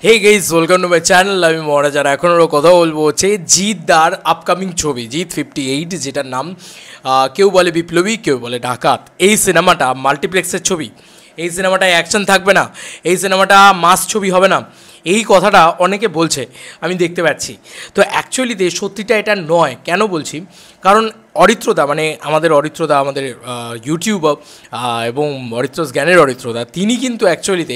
Hey guys, welcome to my channel. আমি মহারাজ। আর এখন ওরা কথা বলবো হচ্ছে জিদ্দার আপকামিং ছবি জিৎ 58, যেটার নাম কেউ বলে বিপ্লবী, কেউ বলে ডাকাত। এই সিনেমাটা মাল্টিপ্লেক্সের ছবি, এই সিনেমাটায় অ্যাকশন থাকবে না, এই সিনেমাটা মাস ছবি হবে না, এই কথাটা অনেকে বলছে, আমি দেখতে পাচ্ছি। তো অ্যাকচুয়ালিতে সত্যিটা এটা নয়। কেন বলছি? কারণ অরিত্রদা, মানে আমাদের অরিত্রদা, আমাদের ইউটিউবার এবং অরিত্রস জ্ঞানের অরিত্রদা, তিনি কিন্তু অ্যাকচুয়ালিতে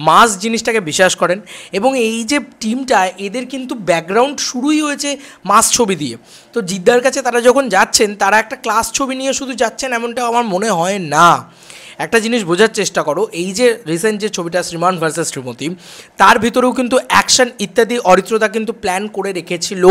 মাস জিনিসটাকে বিশ্বাস করেন। এবং এই যে টিমটা, এদের কিন্তু ব্যাকগ্রাউন্ড শুরুই হয়েছে মাস ছবি দিয়ে। তো জিদ্দার কাছে তারা যখন যাচ্ছেন, তারা একটা ক্লাস ছবি নিয়ে শুধু যাচ্ছেন এমনটা আমার মনে হয় না। একটা জিনিস বোঝার চেষ্টা করো, এই যে রিসেন্ট যে ছবিটা শ্রীমান ভার্সেস শ্রীমতী, তার ভিতরেও কিন্তু অ্যাকশন ইত্যাদি অরিত্রদা কিন্তু প্ল্যান করে রেখেছিল।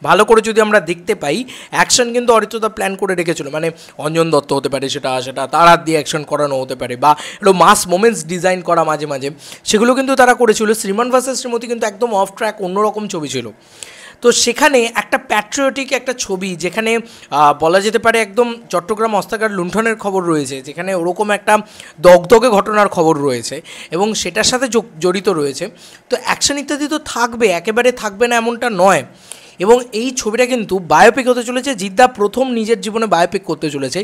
ভালো করে যদি আমরা দেখতে পাই, অ্যাকশন কিন্তু অরিত্রদা প্ল্যান করে রেখেছিল। মানে অঞ্জন দত্ত হতে পারে, সেটা তার হাত দিয়ে অ্যাকশন করানো হতে পারে, বা একটু মাস মোমেন্টস ডিজাইন করা মাঝে মাঝে, সেগুলো কিন্তু তারা করেছিল। শ্রীমান ভার্সেস শ্রীমতী কিন্তু একদম অফ ট্র্যাক, অন্যরকম ছবি ছিল। তো সেখানে একটা প্যাট্রিয়টিক একটা ছবি, যেখানে বলা যেতে পারে একদম চট্টগ্রাম অস্ত্রাগার লুণ্ঠনের খবর রয়েছে, যেখানে ওরকম একটা দগদগে ঘটনার খবর রয়েছে এবং সেটার সাথে জড়িত রয়েছে। তো অ্যাকশন ইত্যাদি তো থাকবে, একেবারে থাকবে না এমনটা নয়। এবং এই ছবিটা কিন্তু বায়োপিক হতে চলেছে। জিদ্দা প্রথম নিজের জীবনে বায়োপিক করতে চলেছে।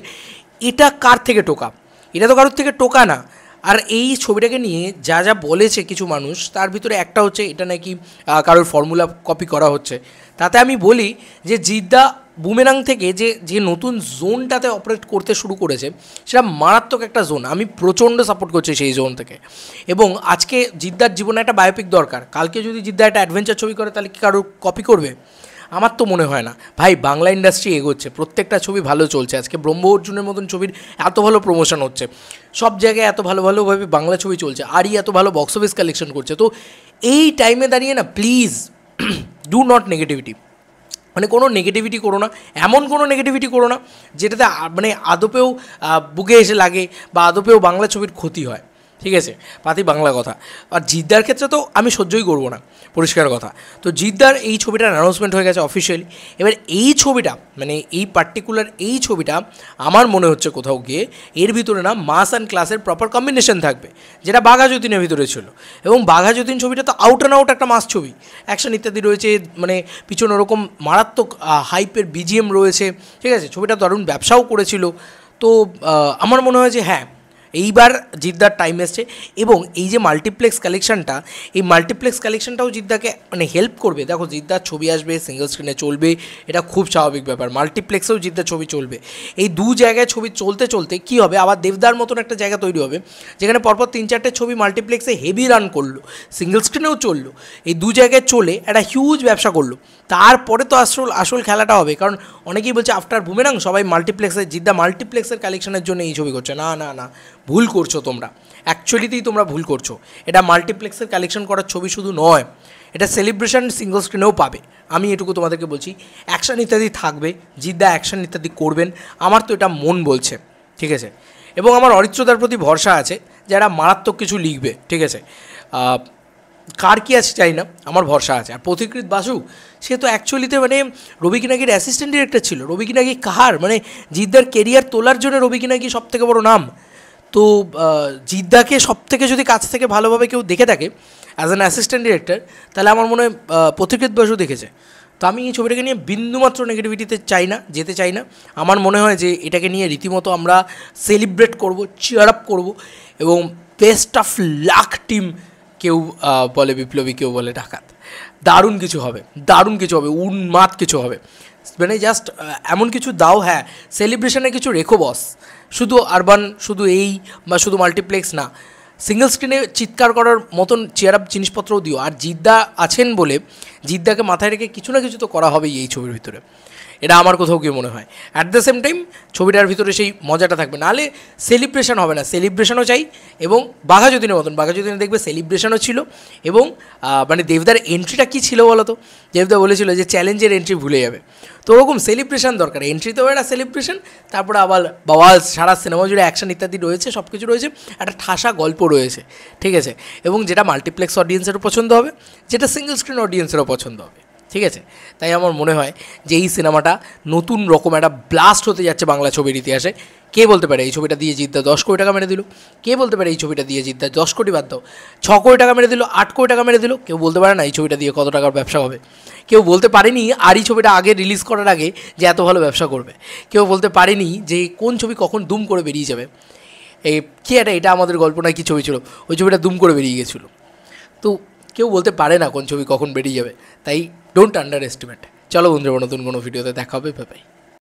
এটা কার থেকে টোকা? এটা তো কারোর থেকে টোকা না। আর এই ছবিটাকে নিয়ে যা যা বলেছে কিছু মানুষ, তার ভিতরে একটা হচ্ছে এটা নাকি কারোর ফর্মুলা কপি করা হচ্ছে। তাতে আমি বলি যে জিদ্দা বুমেরাং থেকে যে নতুন জোনটাতে অপারেট করতে শুরু করেছে, সেটা মারাত্মক একটা জোন। আমি প্রচণ্ড সাপোর্ট করছি সেই জোন থেকে। এবং আজকে জিদ্দার জীবনে একটা বায়োপিক দরকার। কালকে যদি জিদ্দা একটা অ্যাডভেঞ্চার ছবি করে, তাহলে কি কারোর কপি করবে? আমার তো মনে হয় না। ভাই, বাংলা ইন্ডাস্ট্রি এগোচ্ছে, প্রত্যেকটা ছবি ভালো চলছে। আজকে ব্রহ্ম অর্জুনের মতন ছবির এত ভালো প্রমোশন হচ্ছে, সব জায়গায় এত ভালো ভালোভাবে বাংলা ছবি চলছে, আরই এত ভালো বক্স অফিস কালেকশন করছে। তো এই টাইমে দাঁড়িয়ে না, প্লিজ ডু নট নেগেটিভিটি, মানে কোনো নেগেটিভিটি করো না, এমন কোনো নেগেটিভিটি করো না যেটাতে মানে আদপেও বুকে এসে লাগে বা আদপেও বাংলা ছবির ক্ষতি হয়। ঠিক আছে, পাতি বাংলা কথা। আর জিদ্দার ক্ষেত্রে তো আমি সহ্যই করবো না, পরিষ্কার কথা। তো জিদ্দার এই ছবিটার অ্যানাউন্সমেন্ট হয়ে গেছে অফিসিয়ালি। এবার এই ছবিটা, মানে এই পার্টিকুলার এই ছবিটা, আমার মনে হচ্ছে কোথাও গিয়ে এর ভিতরে না মাস অ্যান্ড ক্লাসের প্রপার কম্বিনেশন থাকবে, যেটা বাঘা যতীনের ভিতরে ছিল। এবং বাঘা যতীন ছবিটা তো আউট অ্যান্ড আউট একটা মাস ছবি, অ্যাকশন ইত্যাদি রয়েছে, মানে পিছনে ওরকম মারাত্মক হাইপের বিজিএম রয়েছে। ঠিক আছে, ছবিটা দারুণ ব্যবসাও করেছিল। তো আমার মনে হয় যে হ্যাঁ, এইবার জিদ্দার টাইম এসছে। এবং এই যে মাল্টিপ্লেক্স কালেকশানটা, এই মাল্টিপ্লেক্স কালেকশানটাও জিদ্দাকে মানে হেল্প করবে। দেখো, জিদ্দার ছবি আসবে, সিঙ্গল স্ক্রিনে চলবে, এটা খুব স্বাভাবিক ব্যাপার। মাল্টিপ্লেক্সেও জিদ্দার ছবি চলবে। এই দু জায়গায় ছবি চলতে চলতে কী হবে, আবার দেবদার মতন একটা জায়গা তৈরি হবে, যেখানে পরপর 3-4টে ছবি মাল্টিপ্লেক্সে হেভি রান করলো, সিঙ্গল স্ক্রিনেও চললো, এই দু জায়গায় চলে একটা হিউজ ব্যবসা করলো। তারপরে তো আসল খেলাটা হবে। কারণ অনেকেই বলছে আফটার বুমেরাং সবাই মাল্টিপ্লেক্সের, জিদ্দা মাল্টিপ্লেক্সের কালেকশনের জন্য এই ছবি করছে। না না না, ভুল করছো তোমরা, অ্যাকচুয়ালিতেই তোমরা ভুল করছো। এটা মাল্টিপ্লেক্সের কালেকশন করার ছবি শুধু নয়, এটা সেলিব্রেশন সিঙ্গল স্ক্রিনেও পাবে। আমি এটুকু তোমাদেরকে বলছি, অ্যাকশন ইত্যাদি থাকবে, জিদ্দা অ্যাকশন ইত্যাদি করবেন, আমার তো এটা মন বলছে। ঠিক আছে, এবং আমার অরিত্রদার প্রতি ভরসা আছে, যারা মারাত্মক কিছু লিখবে। ঠিক আছে, কার কী আছে চাই না, আমার ভরসা আছে। আর পথিকৃৎ বাসু, সে তো অ্যাকচুয়ালিতে মানে রবি কিনাগির অ্যাসিস্ট্যান্ট ডিরেক্টর ছিল। রবি কিনাগি কাহার, মানে জিদ্দার কেরিয়ার তোলার জন্য রবি কিনাগি সব থেকে বড় নাম। তো জিদ্দাকে সব থেকে যদি কাছ থেকে ভালোভাবে কেউ দেখে থাকে অ্যাজ অ্যান অ্যাসিস্ট্যান্ট ডিরেক্টর, তাহলে আমার মনে হয় পথিকৃৎ বাসু দেখেছে। তো আমি এই ছবিটাকে নিয়ে বিন্দুমাত্র নেগেটিভিটিতে যেতে চাই না। আমার মনে হয় যে এটাকে নিয়ে রীতিমতো আমরা সেলিব্রেট করব, চিয়ার আপ করবো, এবং বেস্ট অফ লাক টিম। কেউ বলে বিপ্লবী, কেউ বলে ডাকাত। দারুণ কিছু হবে, দারুণ কিছু হবে, উন্মাদ কিছু হবে। মানে জাস্ট এমন কিছু দাও, হ্যাঁ সেলিব্রেশনে কিছু রেখো বস। শুধু আরবান, শুধু এই বা শুধু মাল্টিপ্লেক্স না, সিঙ্গল স্ক্রিনে চিৎকার করার মতন চেয়ার আপ জিনিসপত্রও দিও। আর জিদ্দা আছেন বলে জিদ্দাকে মাথায় রেখে কিছু না কিছু তো করা হবেই এই ছবির ভিতরে, এটা আমার কোথাও গিয়ে মনে হয়। অ্যাট দ্য সেম টাইম ছবিটার ভিতরে সেই মজাটা থাকবে, নাহলে সেলিব্রেশন হবে না। সেলিব্রেশনও চাই, এবং বাঘা যতীনের মতন, বাঘা যতীনে দেখবে সেলিব্রেশনও ছিল। এবং মানে দেবদার এন্ট্রিটা কী ছিল বলো তো? দেবদা বলেছিল যে চ্যালেঞ্জের এন্ট্রি ভুলে যাবে, তো ওরকম সেলিব্রেশন দরকার। এন্ট্রিতেও একটা সেলিব্রেশন, তারপরে আবার বাওয়াল, সারা সিনেমা জুড়ে অ্যাকশন ইত্যাদি রয়েছে, সব কিছু রয়েছে, একটা ঠাসা গল্প রয়েছে। ঠিক আছে, এবং যেটা মাল্টিপ্লেক্স অডিয়েন্সেরও পছন্দ হবে, যেটা সিঙ্গল স্ক্রিন অডিয়েন্সেরও পছন্দ হবে। ঠিক আছে, তাই আমার মনে হয় যে এই সিনেমাটা নতুন রকম একটা ব্লাস্ট হতে যাচ্ছে বাংলা ছবির ইতিহাসে। কে বলতে পারে এই ছবিটা দিয়ে জিদ্দা 10 কোটি টাকা মেরে দিল? কে বলতে পারে এই ছবিটা দিয়ে জিদ্দা 10 কোটি বাদ দাও 6 কোটি টাকা মেরে দিল, 8 কোটি টাকা মেরে দিল? কেউ বলতে পারে না এই ছবিটা দিয়ে কত টাকার ব্যবসা হবে। কেউ বলতে পারেনি আর এই ছবিটা আগে রিলিজ করার আগে যে এত ভালো ব্যবসা করবে। কেউ বলতে পারেনি যে কোন ছবি কখন দুম করে বেরিয়ে যাবে। এই কি এটা আমাদের গল্প না কি ছবি ছিল, ওই ছবিটা দুম করে বেরিয়ে গেছিলো। তো কেউ বলতে পারে না কোন ছবি কখন বেরিয়ে যাবে, তাই ডোন্ট আন্ডার এস্টিমেট। চলো বন্ধুরা, নতুন কোনো ভিডিওতে দেখা হবে, বাই বাই।